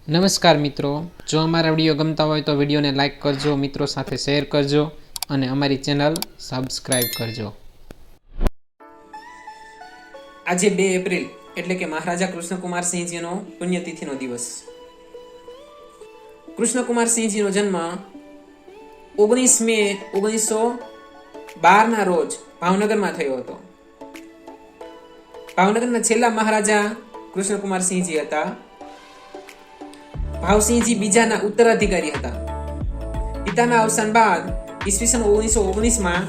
નમસ્કાર મિત્રો, જો અમારા વિડીયો ગમતા હોય તો વિડીયોને લાઇક કરજો, મિત્રો સાથે શેર કરજો અને અમારી ચેનલ સબસ્ક્રાઈબ કરજો. આજે 2 એપ્રિલ એટલે કે મહારાજા કૃષ્ણકુમારસિંહજીનો પુણ્યતિથિનો દિવસ. કૃષ્ણકુમારસિંહજીનો જન્મ 19 મે 1912 ના રોજ ભાવનગરમાં થયો હતો. ભાવનગરના છેલ્લા મહારાજા કૃષ્ણકુમારસિંહજી હતા. ભાવસિંહજી બીજાના ઉત્તરાધિકારી હતા. પિતાના અવસાન બાદ ઈસવીસન 1919માં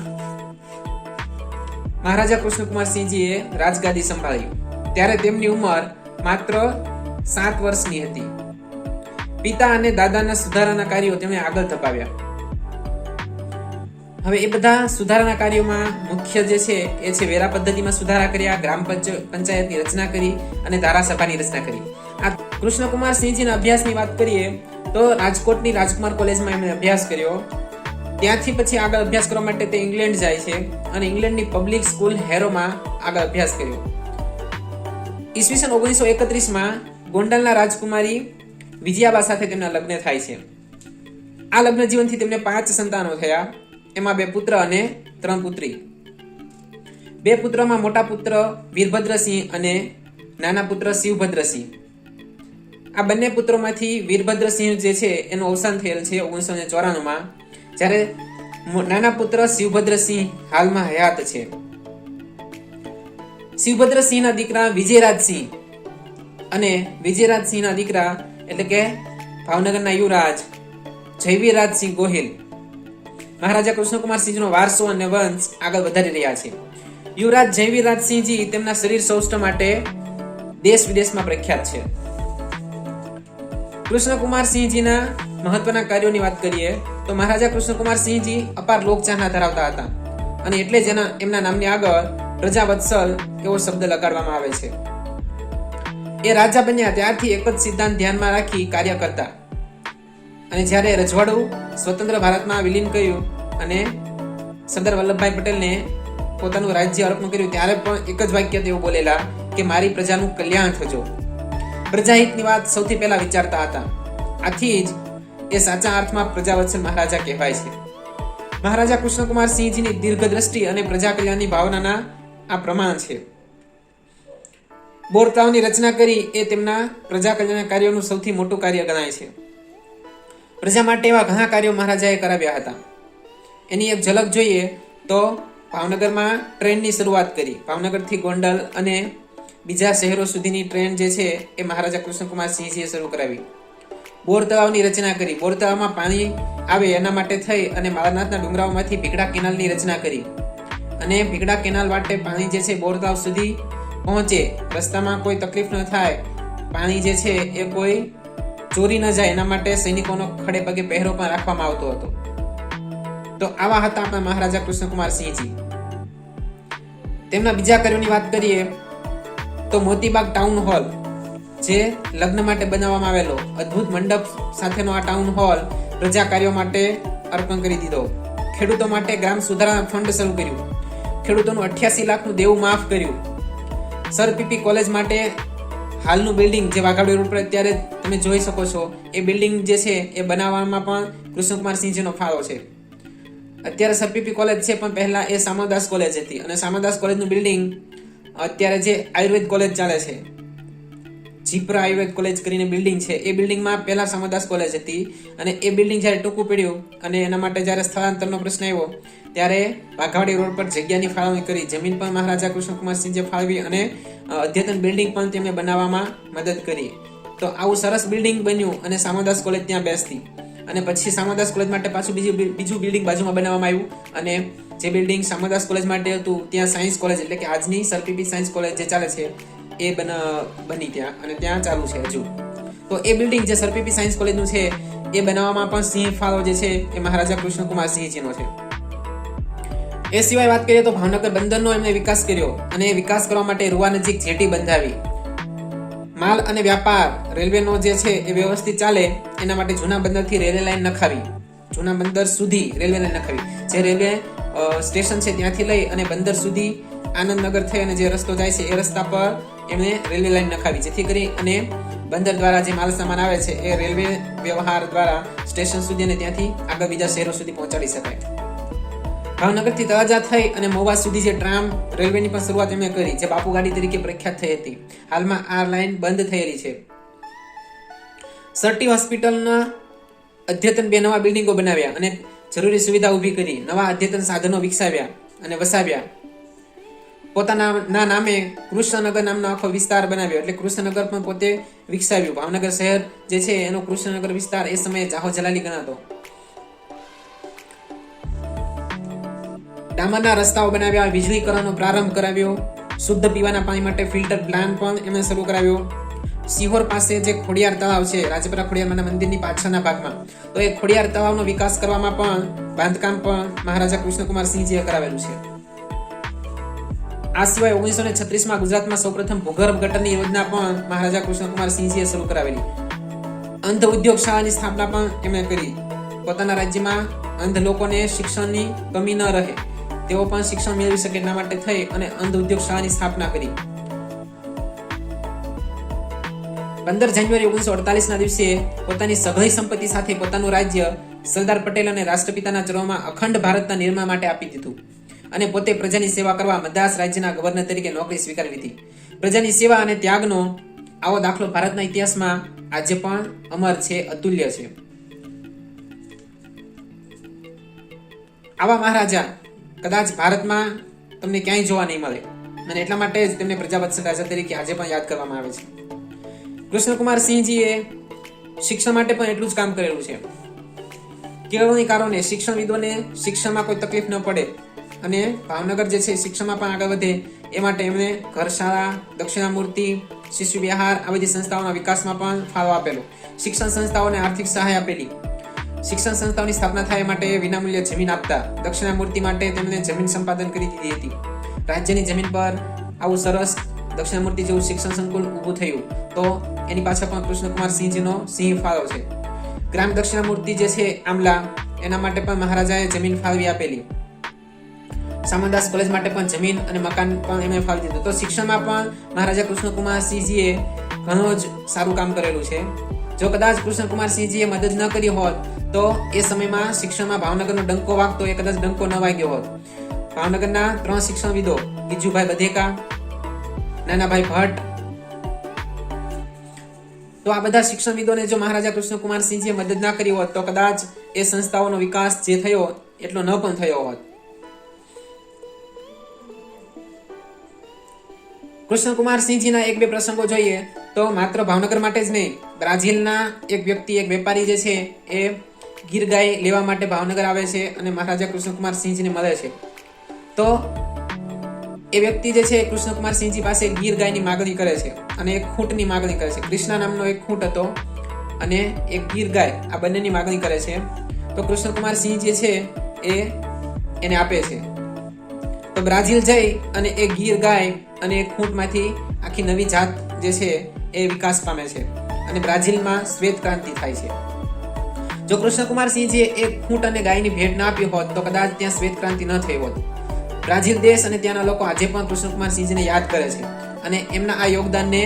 મહારાજા કૃષ્ણકુમારસિંહજીએ રાજગાદી સંભાળી. ત્યારે તેમની ઉંમર માત્ર 7 વર્ષની હતી. પિતા અને દાદાના સુધારાના કાર્યો તેમણે આગળ ધપાવ્યા. હવે એ બધા સુધારાના કાર્યોમાં મુખ્ય જે છે એ છે વેરા પદ્ધતિમાં સુધારા કર્યા, ગ્રામ પંચાયતની રચના કરી અને ધારાસભાની રચના કરી. આ કૃષ્ણકુમારસિંહજીના અભ્યાસની વાત કરીએ તો રાજકોટની રાજકુમાર કોલેજમાં એમણે અભ્યાસ કર્યો. ત્યાંથી પછી આગળ અભ્યાસ કરવા માટે તે ઇંગ્લેન્ડ જાય છે અને ઇંગ્લેન્ડની પબ્લિક સ્કૂલ હેરોમાં આગળ અભ્યાસ કર્યો. ઈસવીસન 1931માં ગોંડલના રાજકુમારી વિજયાબા સાથે તેમના લગ્ન થાય છે. આ લગ્ન જીવનથી તેમને 5 સંતાનો થયા. એમાં 2 પુત્ર અને 3 પુત્રી. 2 પુત્રમાં મોટા પુત્ર વીરભદ્રસિંહ અને નાના પુત્ર શિવભદ્રસિંહ. આ બંને પુત્રોમાંથી વીરભદ્રસિંહ જે છે એનું અવસાન થયેલ છે 1994માં, જ્યારે નાના પુત્ર શિવભદ્રસિંહ હાલમાં હયાત છે. શિવભદ્રસિંહના દીકરા વિજયરાજસિંહ અને વિજયરાજસિંહના દીકરા એટલે કે ભાવનગરના યુવરાજ જયવીરરાજસિંહ ગોહિલ મહારાજા કૃષ્ણકુમારસિંહજીનો વારસો અને વંશ આગળ વધારી રહ્યા છે. યુવરાજ જયવીરરાજસિંહજી તેમના શરીર સૌષ્ઠ માટે દેશ વિદેશમાં પ્રખ્યાત છે. કૃષ્ણકુમારસિંહજીના મહત્વના કાર્યોની વાત કરીએ તો મહારાજા કૃષ્ણકુમારસિંહજી અપાર લોકચાહના ધરાવતા હતા અને એટલે જ એમના નામની આગળ પ્રજાવત્સલ એવો શબ્દ લગાડવામાં આવે છે. એ રાજા બન્યા ત્યારથી એક જ સિદ્ધાંત ધ્યાનમાં રાખી કાર્ય કરતા અને જ્યારે રજવાડું સ્વતંત્ર ભારતમાં વિલીન કર્યું અને સરદાર વલ્લભભાઈ પટેલને પોતાનું રાજ્ય અર્પણ કર્યું ત્યારે પણ એક જ વાક્ય તેઓ બોલેલા કે મારી પ્રજાનું કલ્યાણ થજો. પ્રજાહિતની વાત સૌથી પહેલા વિચારતા હતા. આથી જ એ સાચા અર્થમાં પ્રજાવત્સલ મહારાજા કહેવાય છે. મહારાજા કૃષ્ણકુમારસિંહજીની દીર્ઘદ્રષ્ટિ અને પ્રજા કલ્યાણની ભાવનાના આ પ્રમાણ છે. બોર તળાવની રચના કરી એ તેમના પ્રજા કલ્યાણના કાર્યોનું સૌથી મોટું કાર્ય ગણાય છે. પ્રજા માટે એવા ઘણા કાર્યો મહારાજાએ કરાવ્યા હતા. એની એક ઝલક જોઈએ તો ભાવનગરમાં ટ્રેનની શરૂઆત કરી. ભાવનગરથી ગોંડલ અને બીજા શહેરો સુધીની ટ્રેન જે છે એ મહારાજા કૃષ્ણકુમારસિંહજીએ શરૂ કરાવી. બોર તળાવની રચના કરી. બોર તળાવમાં પાણી આવે એના માટે થઈ અને માળનાથના ડુંગરાઓમાંથી ભીગડા કેનાલની રચના કરી અને ભીગડા કેનાલ માટે પાણી જે છે બોર તળાવ સુધી પહોંચે, રસ્તામાં કોઈ તકલીફ ન થાય, પાણી જે છે એ કોઈ ચોરી ન જાય એના માટે સૈનિકોનો ખડે પગે પહેરો પણ રાખવામાં આવતો હતો. તો આવા હતા આપણા મહારાજા કૃષ્ણકુમારસિંહજી. તેમના બીજા કાર્યોની વાત કરીએ તો મોતીબાગ ટાઉન હોલ જે લગ્ન માટે બનાવવામાં આવેલો અદ્ભુત મંડપ સાથેનો આ ટાઉન હોલ પ્રજા કાર્યો માટે અર્પણ કરી દીધો. ખેડૂતો માટે ગ્રામ સુધારા ફંડ શરૂ કર્યું. ખેડૂતોનું 88 લાખનું દેવું માફ કર્યું. સર પીપી કોલેજ માટે હાલનું બિલ્ડિંગ જે વાઘાડી રોડ પર અત્યારે તમે જોઈ શકો છો એ બિલ્ડિંગ જે છે એ બનાવવામાં પણ કૃષ્ણકુમારસિંહજીનો ફાળો છે. અત્યારે સર પીપી કોલેજ છે પણ પહેલા એ સામરદાસ કોલેજ હતી અને સામરદાસ કોલેજનું બિલ્ડિંગ અત્યારે જે આયુર્વેદ કોલેજ ચાલે છે, જીપરા આયુર્વેદ કોલેજ કરીને બિલ્ડિંગ છે, એ બિલ્ડિંગમાં પહેલા સામરદાસ કોલેજ હતી અને એ બિલ્ડિંગ જ્યારે ટૂંકું પડ્યું અને એના માટે જ્યારે સ્થળાંતરનો પ્રશ્ન આવ્યો ત્યારે વાઘાવાડી રોડ પર જગ્યાની ફાળવણી કરી. જમીન પણ મહારાજા કૃષ્ણકુમારસિંહજીએ ફાળવી અને અદ્યતન બિલ્ડિંગ પણ તેમને બનાવવામાં મદદ કરી. તો આવું સરસ બિલ્ડિંગ બન્યું અને સામરદાસ કોલેજ ત્યાં બેસતી અને પછી સામરદાસ કોલેજ માટે પાછું બીજું બિલ્ડિંગ બાજુમાં બનાવવામાં આવ્યું અને જે બિલ્ડિંગ સામરદાસ કોલેજ માટે હતું ત્યાં સાયન્સ કોલેજ એટલે કે આજની સરપીપી સાયન્સ કોલેજ જે ચાલે છે એ બની ત્યાં અને ત્યાં ચાલુ છે હજુ. તો એ બિલ્ડિંગ જે સરપીપી સાયન્સ કોલેજનું છે એ બનાવવામાં પણ સિંહ ફાળો જે છે એ મહારાજા કૃષ્ણકુમારસિંહજીનો છે. એ સિવાય વાત કરીએ તો ભાવનગર બંદરનો એમણે વિકાસ કર્યો અને એ વિકાસ કરવા માટે રૂવા નજીક જેટી બંધાવી. માલ અને વ્યાપાર રેલવેનો જે છે એ વ્યવસ્થિત ચાલે એના માટે જૂના બંદરથી રેલવે લાઈન નખાવી. જૂના બંદર સુધી રેલવે લાઈન નખાવી. જે રેલવે સ્ટેશન છે ત્યાંથી લઈ અને બંદર સુધી આનંદનગર થઈ અને જે રસ્તો જાય છે એ રસ્તા પર એમણે રેલવે લાઈન નખાવી, જેથી કરી અને બંદર દ્વારા જે માલ સામાન આવે છે એ રેલવે વ્યવહાર દ્વારા સ્ટેશન સુધી અને ત્યાંથી આગળ બીજા શહેરો સુધી પહોંચાડી શકાય. ભાવનગરથી તળાજા થઈ અને મહુવા સુધી જે ટ્રામ રેલવેની પણ શરૂઆત એમણે કરી, જે બાપુ ગાડી તરીકે પ્રખ્યાત થઈ હતી. હાલમાં આ લાઈન બંધ થયેલી છે. સરટી હોસ્પિટલના અદ્યતન 2 નવા બિલ્ડિંગો બનાવ્યા અને જરૂરી સુવિધા ઊભી કરી. નવા અદ્યતન સાધનો વિકસાવ્યા અને વસાવ્યા. પોતાના નામે કૃષ્ણનગર નામનો આખો વિસ્તાર બનાવ્યો, એટલે કૃષ્ણનગર પણ પોતે વિકસાવ્યું. ભાવનગર શહેર જે છે એનો કૃષ્ણનગર વિસ્તાર એ સમયે જાહો જલાલી ગણાતો. ડામરના રસ્તાઓ બનાવ્યા, વીજળીકરણનો પ્રારંભ કરાવ્યો, શુદ્ધ પીવાના પાણી માટે ફિલ્ટર પ્લાન્ટ પણ એમણે શરૂ કરાવ્યો. સિહોર પાસે જે ખોડિયાર તળાવ છે, રાજપરા ખોડિયાર મંદિરની પાછળના ભાગમાં, તો એ ખોડિયાર તળાવનો વિકાસ કરવામાં પણ બાંધકામ પણ મહારાજા કૃષ્ણકુમારસિંહજીએ કરાવેલું છે. આ સિવાય 1936માં ગુજરાતમાં સૌપ્રથમ ભૂગર્ભ ગટરની યોજના પણ મહારાજા કૃષ્ણકુમારસિંહજીએ શરૂ કરાવેલી. અંધ ઉદ્યોગ શાળાની સ્થાપના પણ એમણે કરી. પોતાના રાજ્યમાં અંધ લોકોને શિક્ષણની કમી ન રહે, તેઓ પણ શિક્ષણ મેળવી શકે એટલા માટે થઈ અને અંધ ઉદ્યોગ શાળાની સ્થાપના કરી. 15 જાન્યુઆરી 1948ના દિવસે પોતાની સઘળી સંપત્તિ સાથે પોતાનું રાજ્ય સરદાર પટેલ અને રાષ્ટ્રપિતાના ચરણોમાં અખંડ ભારતના નિર્માણ માટે આપી દીધું અને પોતે પ્રજાની સેવા કરવા મદ્રાસ રાજ્યના ગવર્નર તરીકે નોકરી સ્વીકારી લીધી. પ્રજાની સેવા અને ત્યાગનો આવો દાખલો ભારતના ઇતિહાસમાં આજે પણ અમર છે, અતુલ્ય છે. આવા મહારાજા કદાચ ભારતમાં તમને ક્યાંય જોવા નહીં મળે અને એટલા માટે જ તેમને પ્રજાવત્સલ રાજા તરીકે આજે પણ યાદ કરવામાં આવે છે. કૃષ્ણકુમારસિંહજીએ શિક્ષણ માટે પણ એટલું જ કામ કરેલું છે. કેળવણીકારોને, શિક્ષણવિદોને શિક્ષણમાં કોઈ તકલીફ ન પડે અને ભાવનગર જે છે શિક્ષણમાં પણ આગળ વધે એ માટે એમણે ઘરશાળા, દક્ષિણામૂર્તિ, શિશુ વિહાર આ બધી સંસ્થાઓના વિકાસમાં પણ ફાળો આપેલો. શિક્ષણ સંસ્થાઓને આર્થિક સહાય આપેલી. શિક્ષણ સંસ્થાઓની સ્થાપના થાય માટે વિનામૂલ્ય જમીન આપતા. દક્ષિણામૂર્તિ માટે તેમણે જમીન સંપાદન કરી દીધી હતી. રાજ્યની જમીન પર આવું સરસ દક્ષિણામૂર્તિ જેવું શિક્ષણ સંકુલ ઊભું થયું તો એની પાછળ પણ કૃષ્ણકુમારસિંહજીનો સિંહ ફાળો છે. ગ્રામ દક્ષિણામૂર્તિ જે છે આમલા, એના માટે પણ મહારાજાએ જમીન ફાળવી આપેલી. સામંતદાસ કોલેજ માટે પણ જમીન અને મકાન પણ એમણે ફાળવી દીધું. તો શિક્ષણમાં પણ મહારાજા કૃષ્ણકુમારસિંહજીએ ઘણું જ સારું કામ કરેલું છે. જો કદાચ કૃષ્ણકુમારસિંહજીએ મદદ ન કરી હોત તો એ સમયમાં શિક્ષણમાં ભાવનગરનો ડંકો વાગતો એ કદાચ ડંકો ન વાગ્યો હોત. ભાવનગરના 3 શિક્ષણવિદો ગીજુભાઈ બધેકા, નાનાભાઈ ભટ્ટ, તો આ બધા શિક્ષણવિદોને જો મહારાજા કૃષ્ણકુમારસિંહજીએ મદદ ના કરી હોત તો કદાચ એ સંસ્થાઓનો વિકાસ જે થયો એટલો ન પણ થયો હોત. કૃષ્ણકુમારસિંહજીના 1-2 પ્રસંગો જોઈએ તો માત્ર ભાવનગર માટે જ નહીં, બ્રાઝિલના એક વ્યક્તિ, એક વેપારી જે છે એ ગીર ગાય લેવા માટે ભાવનગર આવે છે અને મહારાજા કૃષ્ણકુમારસિંહજીને મળે છે. તો એ વ્યક્તિ જે છે કૃષ્ણકુમારસિંહજી પાસે ગીર ગાયની માગણી કરે છે અને એક ખૂંટની માગણી કરે છે. કૃષ્ણા નામનો એક ખૂંટ હતો અને એક ગીર ગાય, આ બંનેની માગણી કરે છે. તો કૃષ્ણકુમારસિંહ જે છે એ એને આપે છે. તો બ્રાઝિલ જઈ અને એ ગીર ગાય અને એક ખૂંટમાંથી આખી નવી જાત જે છે એ વિકાસ પામે છે અને બ્રાઝિલમાં શ્વેત ક્રાંતિ થાય છે. જો કૃષ્ણકુમારસિંહજીએ એક ખૂંટ અને ગાયની ભેટ ના આપી હોત તો કદાચ ત્યાં શ્વેત ક્રાંતિ ન થઈ હોત. બ્રાઝિલ દેશ અને ત્યાંના લોકો આજે પણ કૃષ્ણકુમારસિંહજીને યાદ કરે છે અને એમના આ યોગદાનને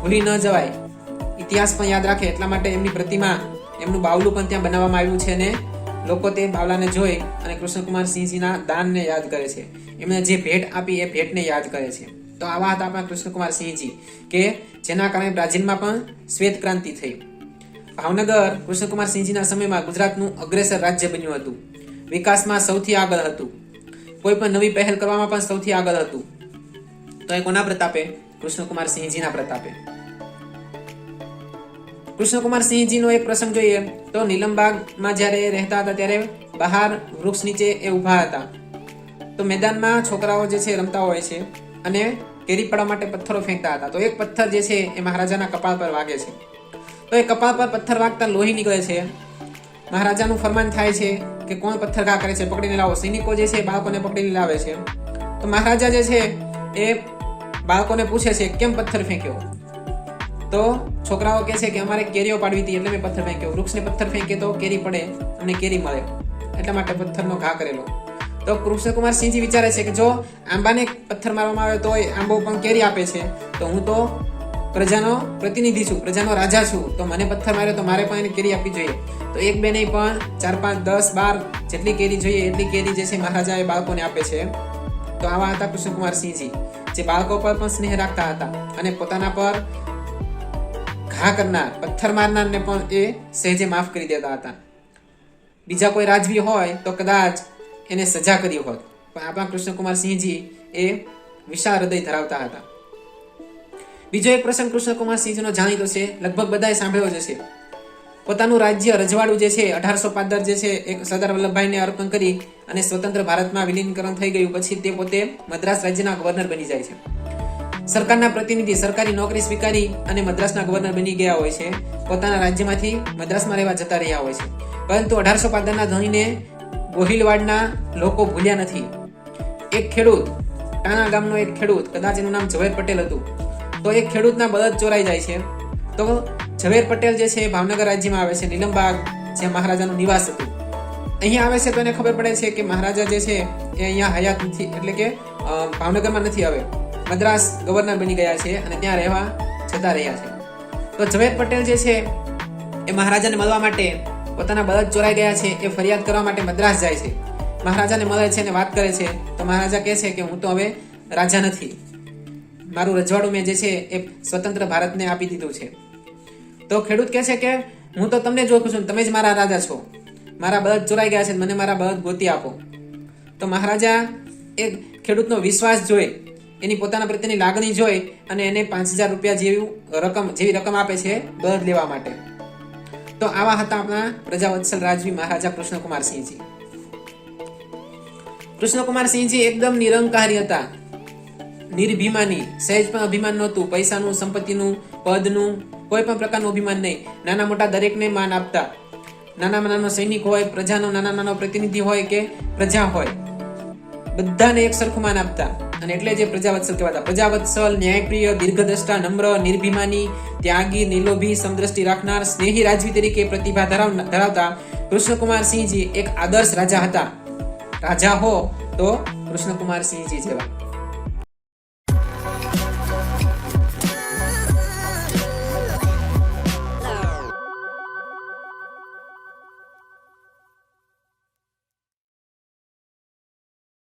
ભૂલી ન જવાય, ઇતિહાસ પણ યાદ રાખે એટલા માટે એમની પ્રતિમા, એમનું બાવલું પણ ત્યાં બનાવવામાં આવ્યું છે અને લોકો તે બાવલાને જોઈ અને કૃષ્ણકુમારસિંહજીના દાનને યાદ કરે છે. એમણે જે ભેટ આપી એ ભેટને યાદ કરે છે. તો આવા હતા આપણા કૃષ્ણકુમારસિંહજી કે જેના કારણે બ્રાઝિલમાં પણ શ્વેત ક્રાંતિ થઈ. ભાવનગર કૃષ્ણકુમારસિંહજીના સમયમાં ગુજરાતનું અગ્રેસર રાજ્ય બન્યું હતું. વિકાસમાં સૌથી આગળ હતું. કોઈ પણ નવી પહેલ કરવામાં પણ સૌથી આગળ હતું. તો એ કોના પ્રતાપે? કૃષ્ણકુમારસિંહજીના પ્રતાપે. કૃષ્ણકુમારસિંહજીનો એક પ્રસંગ જોઈએ તો નીલમબાગમાં જ્યારે રહેતા હતા ત્યારે બહાર વૃક્ષ નીચે એ ઊભા હતા. તો મેદાનમાં છોકરાઓ જે છે રમતા હોય છે અને કેરી પાડવા માટે પથ્થરો ફેંકતા હતા. તો એક પથ્થર જે છે એ મહારાજાના કપાળ પર વાગે છે. તો એ કપાળ પર પથ્થર વાગતા લોહી નીકળે છે. મહારાજાનું ફરમાન થાય છે કે કોણ પથ્થર ઘા કરે છે, પકડીને લાવો. સૈનિકો જે છે બાળકોને પકડીને લાવે છે. તો મહારાજા જે છે એ બાળકોને પૂછે છે કેમ પથ્થર ફેંક્યો? તો છોકરાઓ કહે છે કે અમારે કેરીઓ પાડવી હતી એટલે મેં પથ્થર ફેંક્યો. વૃક્ષને પથ્થર ફેંકે તો કેરી પડે અને કેરી મળે, એટલા માટે પથ્થરનો ઘા કરેલો. તો કૃષ્ણકુમારસિંહજી વિચારે છે કે જો આંબાને પથ્થર મારવામાં આવે તો આંબો પણ કેરી આપે છે, તો હું તો પ્રજાનો પ્રતિનિધિ છું, પ્રજાનો રાજા છું, તો મને પથ્થર માર્યો તો મારે પણ એને કેરી આપવી જોઈએ. તો એક બે નહીં પણ 4, 5, 10, 12 જેટલી કેરી જોઈએ એટલી કેરી જે છે મહારાજા એ બાળકોને આપે છે. તો આવા હતા કૃષ્ણકુમારસિંહજી, જે બાળકો પર પણ સ્નેહ રાખતા હતા અને પોતાના પર ઘા કરનાર, પથ્થર મારનારને પણ એ સહેજે માફ કરી દેતા હતા. બીજા કોઈ રાજવી હોય તો કદાચ એને સજા કરી હોત, પણ આપણા કૃષ્ણકુમારસિંહજી એ વિશાળ હૃદય ધરાવતા હતા. બીજો એક પ્રસંગ કૃષ્ણકુમારસિંહજીનો જાણીતો છે, લગભગ બધાએ સાંભળ્યો જ હશે. પોતાનું રાજ્ય રજવાડું જે છે 1815 જે છે એક સરદાર વલ્લભભાઈને અર્પણ કરી અને સ્વતંત્ર ભારતમાં વિલીનીકરણ થઈ ગયું પછી તે પોતે મદ્રાસ રાજ્યના ગવર્નર બની જાય છે. સરકારના પ્રતિનિધિ સરકારી નોકરી સ્વીકારી અને મદ્રાસના ગવર્નર બની ગયા હોય છે. પોતાના રાજ્યમાંથી મદ્રાસમાં રહેવા જતા રહ્યા હોય છે. પરંતુ 1815ના ધણીને ગોહિલવાડના લોકો ભૂલ્યા નથી. એક ખેડૂત, ટાણા ગામનો એક ખેડૂત, કદાચ એનું નામ ઝવેર પટેલ હતું, તો એક ખેડૂતના બળદ ચોરાઈ જાય છે. તો ઝવેર પટેલ જે છે ભાવનગર રાજ્યમાં આવે છે, નીલમબાગ જે મહારાજાનું નિવાસ હતું. અહીંયા આવે છે તો એને ખબર પડે છે કે મહારાજા જે છે એ અહીંયા હયાત નથી, એટલે કે ભાવનગરમાં નથી, હવે મદ્રાસ ગવર્નર બની ગયા છે અને ત્યાં રહેવા જતા રહ્યા છે. તો ઝવેર પટેલ જે છે એ મહારાજાને મળવા માટે, પોતાના બળદ ચોરાઈ ગયા છે એ ફરિયાદ કરવા માટે મદ્રાસ જાય છે. મહારાજાને મળે છે અને વાત કરે છે. તો મહારાજા કહે છે કે હું તો હવે રાજા નથી, મારું રજવાડું મેં જે છે એ સ્વતંત્ર ભારતને આપી દીધું છે. તો ખેડૂત કહે છે કે હું તો તમને જ ઓળખું છું, તમે જ મારા રાજા છો, મારા બળદ ચોરાઈ ગયા છે, મને મારા બળદ ગોતી આપો. તો મહારાજા એ ખેડૂતનો વિશ્વાસ જોઈ, એની પોતાના પ્રત્યેની લાગણી જોઈ અને એને 5000 રૂપિયા જેવી રકમ આપે છે બળદ લેવા માટે. તો આવા હતા આપણા પ્રજાવત્સલ રાજવી મહારાજા કૃષ્ણકુમારસિંહજી. કૃષ્ણકુમારસિંહજી એકદમ નિરંકારી હતા, નિર્ભિમાની, સહેજ પણ અભિમાન નહોતું. પૈસાનું, સંપત્તિનું, પદનું કોઈ પણ પ્રકારનું અભિમાન નહીં. નાના મોટા દરેકને માન આપતા. નાનામાં નાનો સૈનિક હોય, પ્રજાનો નાનો પ્રતિનિધિ હોય કે પ્રજા હોય, બધાને એક સરખું માન આપતા. અને એટલે જે પ્રજાવત્સલ કહેવાતા. પ્રજાવત્સલ, ન્યાયપ્રિય, દીર્ઘદ્રષ્ટા, નમ્ર, નિર્ભિમાની, ત્યાગી, નિર્લોભી, સમદ્રષ્ટિ રાખનાર, સ્નેહી રાજવી તરીકે પ્રતિભા ધરાવતા કૃષ્ણકુમારસિંહજી એક આદર્શ રાજા હતા. રાજા હો તો કૃષ્ણકુમારસિંહજી જેવા.